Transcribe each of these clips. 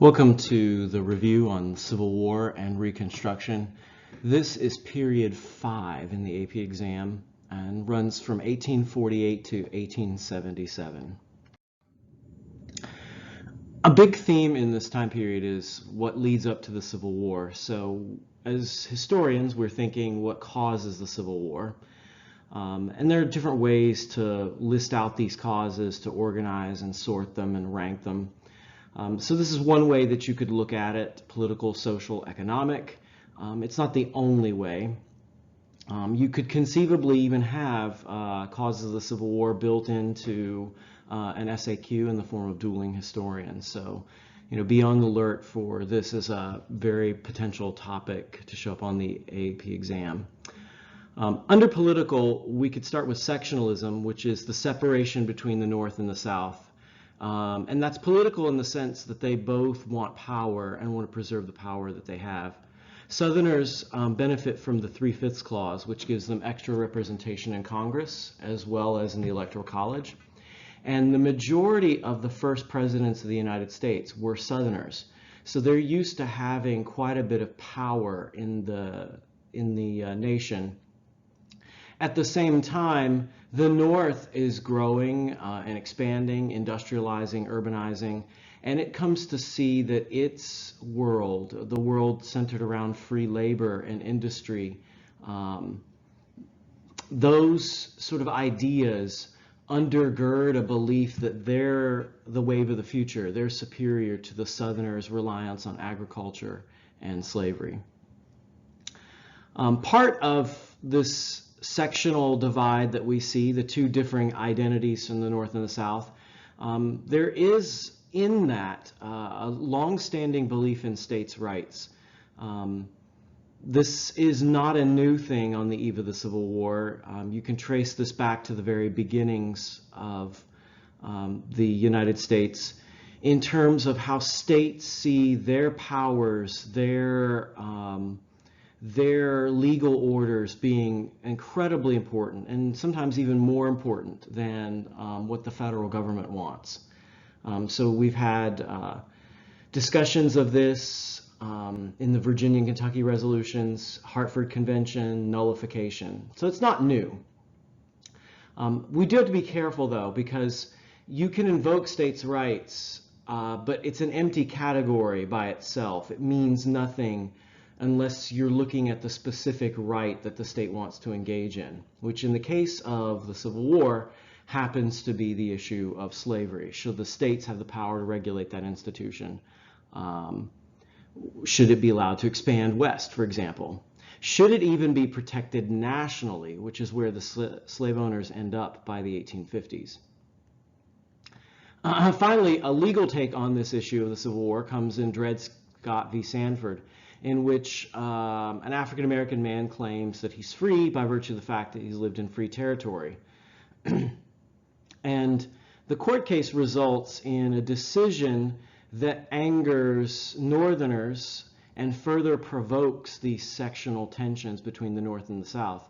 Welcome to the review on Civil War and Reconstruction. This is period 5 in the AP exam and runs from 1848 to 1877. A big theme in this time period is what leads up to the Civil War. So as historians, we're thinking what causes the Civil War. And there are different ways to list out these causes, to organize and sort them and rank them. So this is one way that you could look at it: political, social, economic. It's not the only way. You could conceivably even have causes of the Civil War built into an SAQ in the form of dueling historians. So, be on the alert for this as a very potential topic to show up on the AP exam. Under political, we could start with sectionalism, which is the separation between the North and the South. And that's political in the sense that they both want power and want to preserve the power that they have. Southerners benefit from the 3/5 clause, which gives them extra representation in Congress as well as in the Electoral College. And the majority of the first presidents of the United States were Southerners. So they're used to having quite a bit of power in the nation. At the same time, the North is growing and expanding, industrializing, urbanizing, and it comes to see that its world, the world centered around free labor and industry, those sort of ideas undergird a belief that they're the wave of the future. They're superior to the Southerners' reliance on agriculture and slavery. Part of this sectional divide that we see, the two differing identities from the North and the South, there is in that a long-standing belief in states' rights. This is not a new thing on the eve of the Civil War. You can trace this back to the very beginnings of the United States in terms of how states see their powers, their legal orders being incredibly important, and sometimes even more important than what the federal government wants. So we've had discussions of this in the Virginia and Kentucky resolutions, Hartford Convention, nullification. So it's not new. We do have to be careful, though, because you can invoke states' rights, but it's an empty category by itself. It means nothing unless you're looking at the specific right that the state wants to engage in, which in the case of the Civil War happens to be the issue of slavery. Should the states have the power to regulate that institution? Should it be allowed to expand west, for example? Should it even be protected nationally, which is where the slave owners end up by the 1850s? Finally, a legal take on this issue of the Civil War comes in Dred Scott v. Sanford, in which an African-American man claims that he's free by virtue of the fact that he's lived in free territory. And the court case results in a decision that angers Northerners and further provokes these sectional tensions between the North and the South.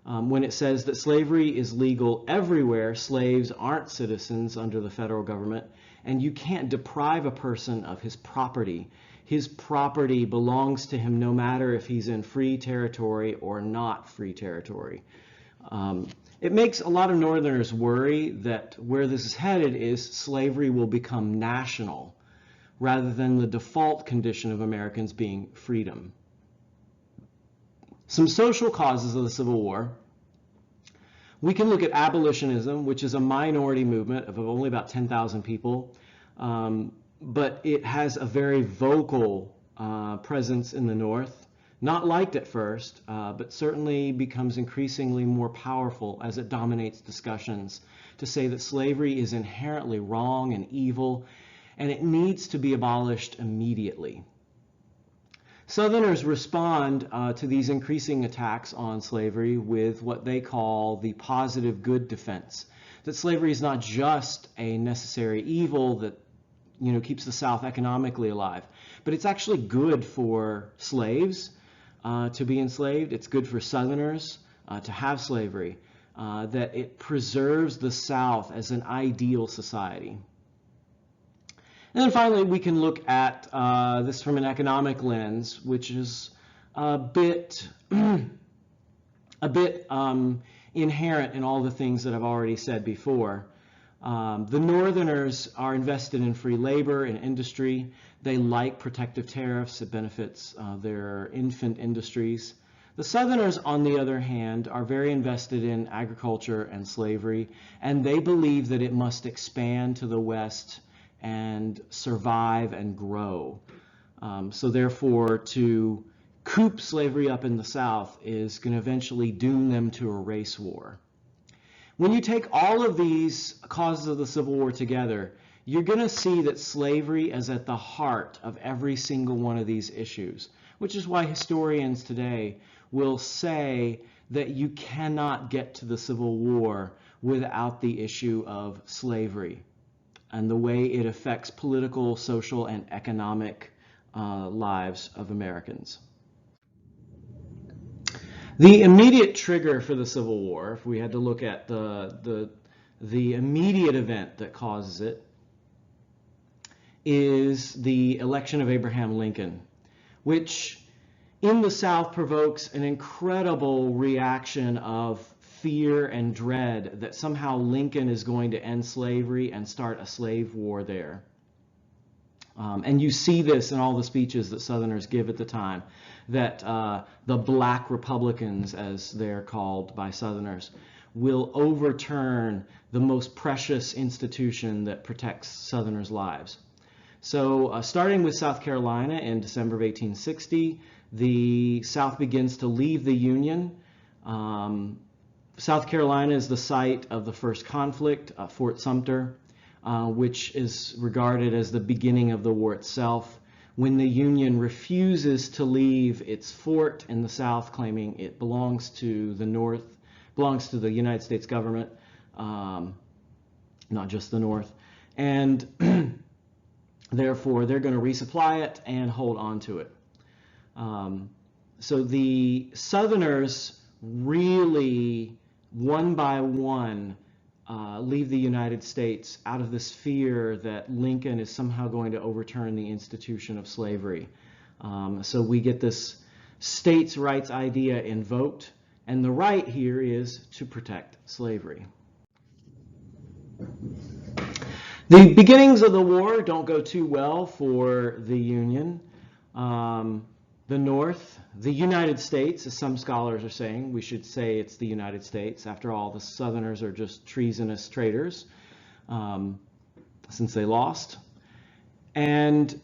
When it says that slavery is legal everywhere, slaves aren't citizens under the federal government, and you can't deprive a person of his property. His property belongs to him no matter if he's in free territory or not free territory. It makes a lot of Northerners worry that where this is headed is slavery will become national rather than the default condition of Americans being freedom. Some social causes of the Civil War. We can look at abolitionism, which is a minority movement of only about 10,000 people. But it has a very vocal presence in the North, not liked at first, but certainly becomes increasingly more powerful as it dominates discussions to say that slavery is inherently wrong and evil, and it needs to be abolished immediately. Southerners respond to these increasing attacks on slavery with what they call the positive good defense, that slavery is not just a necessary evil that keeps the South economically alive, but it's actually good for slaves to be enslaved. It's good for Southerners to have slavery, that it preserves the South as an ideal society. And then finally, we can look at this from an economic lens, which is a bit, inherent in all the things that I've already said before. The Northerners are invested in free labor and industry. They like protective tariffs. It benefits their infant industries. The Southerners, on the other hand, are very invested in agriculture and slavery, and they believe that it must expand to the West and survive and grow. So therefore, to coop slavery up in the South is going to eventually doom them to a race war. When you take all of these causes of the Civil War together, you're going to see that slavery is at the heart of every single one of these issues, which is why historians today will say that you cannot get to the Civil War without the issue of slavery and the way it affects political, social, and economic lives of Americans. The immediate trigger for the Civil War, if we had to look at the immediate event that causes it, is the election of Abraham Lincoln, which in the South provokes an incredible reaction of fear and dread that somehow Lincoln is going to end slavery and start a slave war there. And you see this in all the speeches that Southerners give at the time, that the black Republicans, as they're called by Southerners, will overturn the most precious institution that protects Southerners' lives. So starting with South Carolina in December of 1860, the South begins to leave the Union. South Carolina is the site of the first conflict, Fort Sumter, which is regarded as the beginning of the war itself, when the Union refuses to leave its fort in the South, claiming it belongs to the North, belongs to the United States government, not just the North, and therefore they're going to resupply it and hold on to it. So the Southerners really, one by one, leave the United States out of this fear that Lincoln is somehow going to overturn the institution of slavery. So we get this states' rights idea invoked, and the right here is to protect slavery. The beginnings of the war don't go too well for the Union. The North, the United States, as some scholars are saying, we should say it's the United States. After all, the Southerners are just treasonous traitors since they lost. And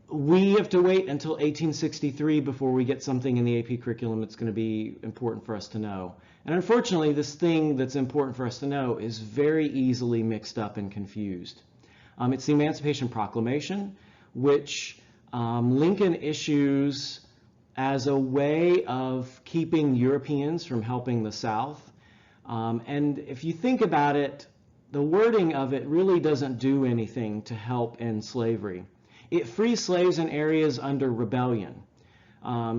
we have to wait until 1863 before we get something in the AP curriculum that's going to be important for us to know. And unfortunately, this thing that's important for us to know is very easily mixed up and confused. It's the Emancipation Proclamation, which Lincoln issues as a way of keeping Europeans from helping the South. And if you think about it, the wording of it really doesn't do anything to help end slavery. It frees slaves in areas under rebellion.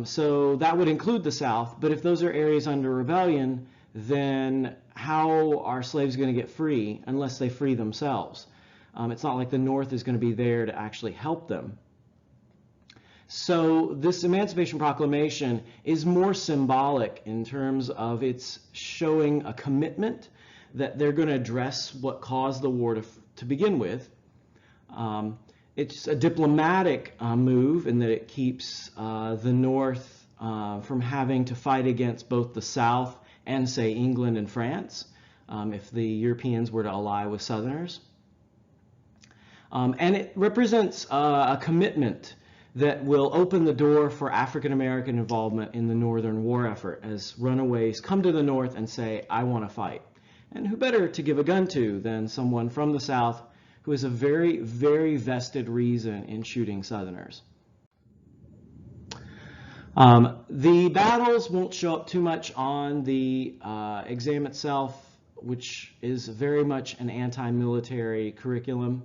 So that would include the South, but if those are areas under rebellion, then how are slaves going to get free unless they free themselves? It's not like the North is going to be there to actually help them. So this Emancipation Proclamation is more symbolic in terms of its showing a commitment that they're going to address what caused the war to begin with. It's a diplomatic move in that it keeps the North from having to fight against both the South and, say, England and France if the Europeans were to ally with Southerners. And it represents a commitment that will open the door for African American involvement in the Northern war effort as runaways come to the North and say, I want to fight. And who better to give a gun to than someone from the South who has a very, very vested reason in shooting Southerners. The battles won't show up too much on the exam itself, which is very much an anti-military curriculum.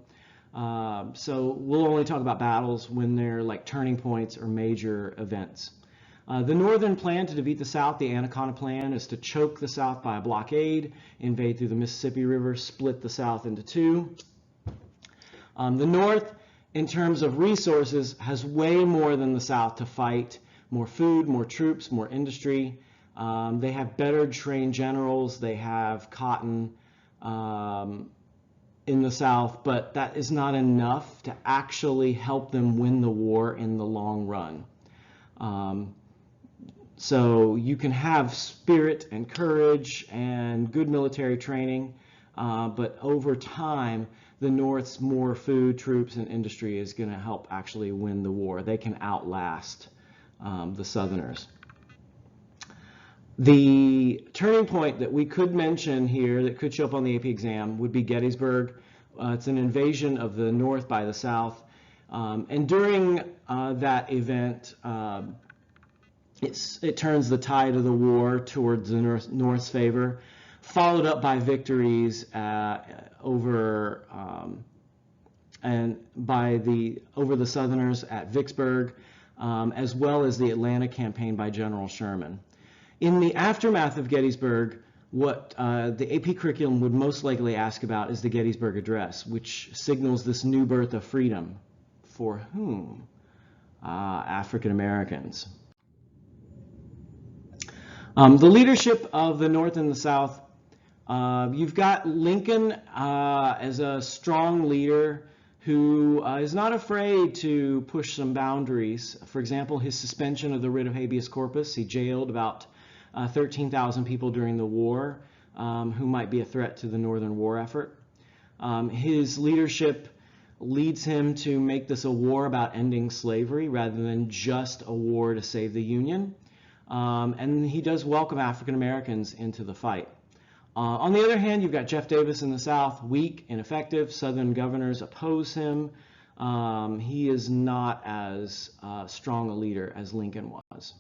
So we'll only talk about battles when they're like turning points or major events. The Northern plan to defeat the South, the Anaconda Plan, is to choke the South by a blockade, invade through the Mississippi River, split the South into two. The North in terms of resources, has way more than the South to fight. More food, more troops, more industry. They have better trained generals. They have cotton in the South, but that is not enough to actually help them win the war in the long run. So you can have spirit and courage and good military training, but over time, the North's more food, troops, and industry is going to help actually win the war. They can outlast the Southerners. The turning point that we could mention here that could show up on the AP exam would be Gettysburg. It's an invasion of the North by the South. And during that event, it turns the tide of the war towards the North's favor, followed up by victories over the Southerners at Vicksburg, as well as the Atlanta campaign by General Sherman. In the aftermath of Gettysburg, what the AP curriculum would most likely ask about is the Gettysburg Address, which signals this new birth of freedom. For whom? African Americans. The leadership of the North and the South, you've got Lincoln as a strong leader who is not afraid to push some boundaries. For example, his suspension of the writ of habeas corpus. He jailed about 13,000 people during the war who might be a threat to the Northern war effort. His leadership leads him to make this a war about ending slavery rather than just a war to save the Union. And he does welcome African Americans into the fight. On the other hand, you've got Jeff Davis in the South, weak, ineffective. Southern governors oppose him. He is not as strong a leader as Lincoln was.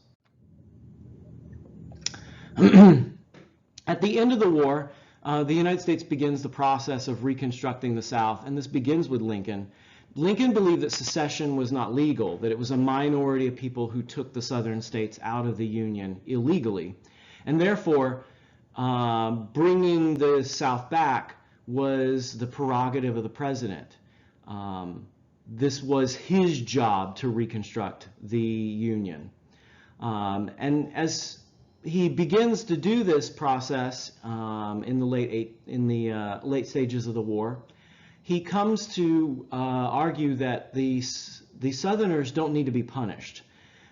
At the end of the war, the United States begins the process of reconstructing the South, and this begins with Lincoln. Lincoln believed that secession was not legal, that it was a minority of people who took the southern states out of the Union illegally, and therefore bringing the South back was the prerogative of the president. This was his job to reconstruct the Union. And as he begins to do this process in the late stages of the war, he comes to argue that the Southerners don't need to be punished,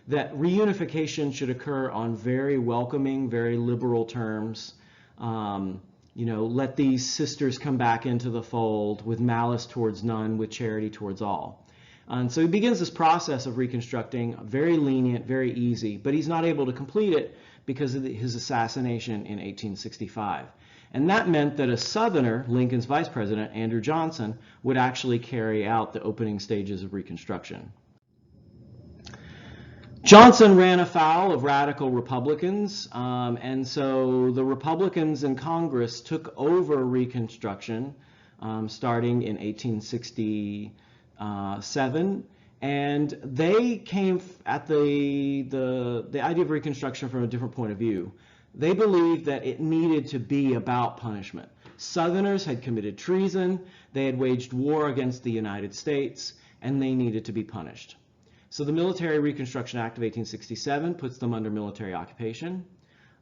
that reunification should occur on very welcoming, very liberal terms. Let these sisters come back into the fold with malice towards none, with charity towards all. And so he begins this process of reconstructing, very lenient, very easy, but he's not able to complete it because of his assassination in 1865. And that meant that a Southerner, Lincoln's vice president, Andrew Johnson, would actually carry out the opening stages of Reconstruction. Johnson ran afoul of radical Republicans, and so the Republicans in Congress took over Reconstruction starting in 1867, and they came at the idea of Reconstruction from a different point of view. They believed that it needed to be about punishment. Southerners had committed treason, they had waged war against the United States, and they needed to be punished. So the Military Reconstruction Act of 1867 puts them under military occupation.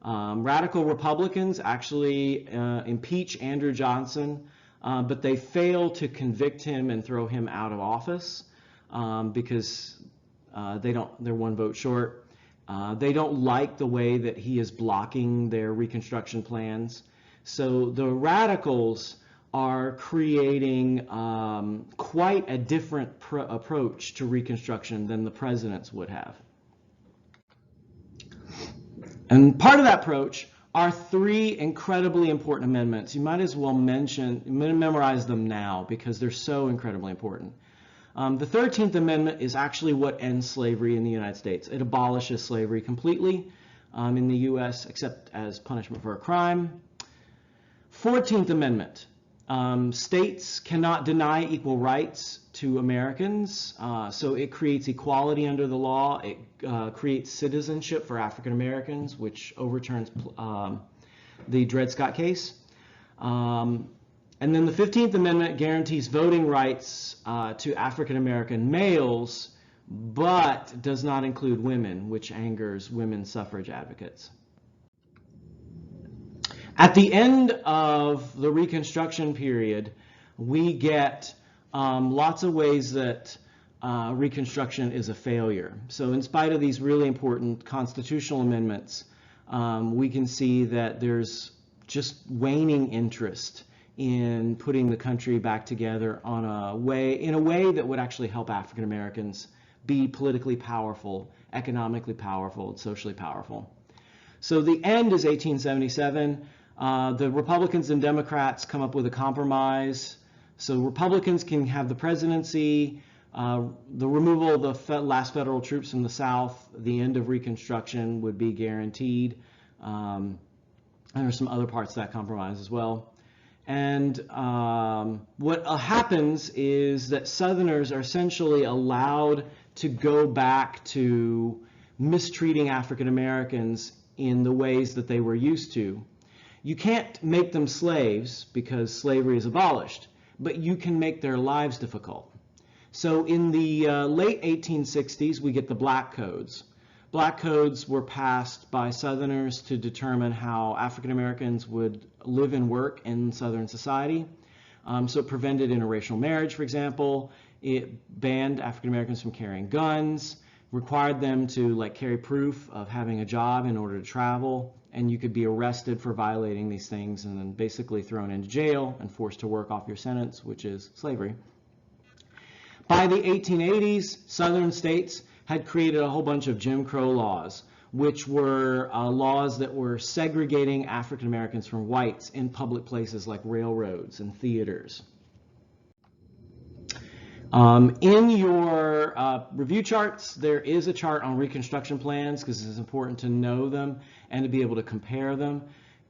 Radical Republicans actually impeach Andrew Johnson, but they fail to convict him and throw him out of office because they're one vote short. They don't like the way that he is blocking their Reconstruction plans. So the radicals are creating quite a different approach to Reconstruction than the presidents would have. And part of that approach are three incredibly important amendments. You might as well memorize them now because they're so incredibly important. The 13th Amendment is actually what ends slavery in the United States. It abolishes slavery completely in the U.S. except as punishment for a crime. 14th Amendment. States cannot deny equal rights to Americans, so it creates equality under the law. It creates citizenship for African Americans, which overturns the Dred Scott case. And then the 15th Amendment guarantees voting rights to African American males, but does not include women, which angers women's suffrage advocates. At the end of the Reconstruction period, we get lots of ways that Reconstruction is a failure. So in spite of these really important constitutional amendments, we can see that there's just waning interest in putting the country back together in a way that would actually help African Americans be politically powerful, economically powerful, and socially powerful. So the end is 1877. The Republicans and Democrats come up with a compromise. So Republicans can have the presidency, the removal of the last federal troops from the South, the end of Reconstruction would be guaranteed. And there's some other parts of that compromise as well. And what happens is that Southerners are essentially allowed to go back to mistreating African Americans in the ways that they were used to. You can't make them slaves because slavery is abolished, but you can make their lives difficult. So in the late 1860s, we get the Black Codes. Black Codes were passed by Southerners to determine how African Americans would live and work in Southern society. So it prevented interracial marriage, for example. It banned African Americans from carrying guns, required them to carry proof of having a job in order to travel, and you could be arrested for violating these things and then basically thrown into jail and forced to work off your sentence, which is slavery. By the 1880s, Southern states had created a whole bunch of Jim Crow laws, which were laws that were segregating African Americans from whites in public places like railroads and theaters. In your review charts, there is a chart on Reconstruction plans because it's important to know them and to be able to compare them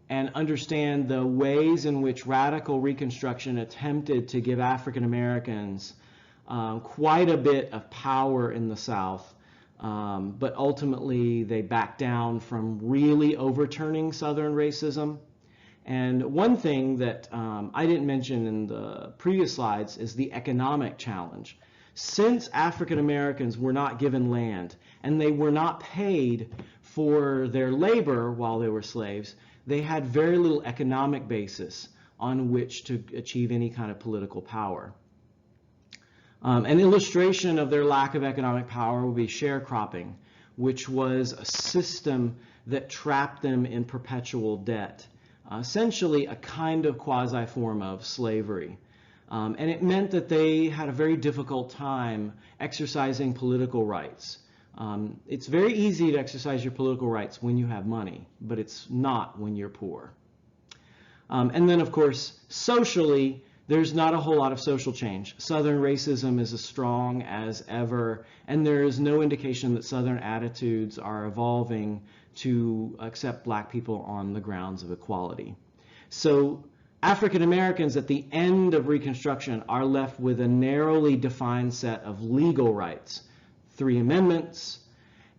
and understand the ways in which radical Reconstruction attempted to give African Americans quite a bit of power in the South, but ultimately they backed down from really overturning Southern racism. And one thing that I didn't mention in the previous slides is the economic challenge. Since African Americans were not given land and they were not paid for their labor while they were slaves, they had very little economic basis on which to achieve any kind of political power. An illustration of their lack of economic power would be sharecropping, which was a system that trapped them in perpetual debt. Essentially a kind of quasi-form of slavery. And it meant that they had a very difficult time exercising political rights. It's very easy to exercise your political rights when you have money, but it's not when you're poor. And then, of course, socially, there's not a whole lot of social change. Southern racism is as strong as ever, and there is no indication that Southern attitudes are evolving to accept black people on the grounds of equality. So African Americans at the end of Reconstruction are left with a narrowly defined set of legal rights, 3 amendments,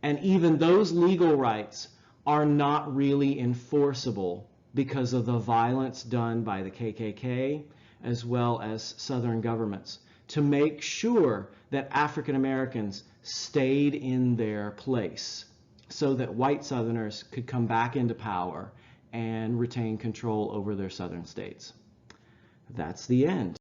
and even those legal rights are not really enforceable because of the violence done by the KKK as well as Southern governments to make sure that African Americans stayed in their place so that white Southerners could come back into power and retain control over their Southern states. That's the end.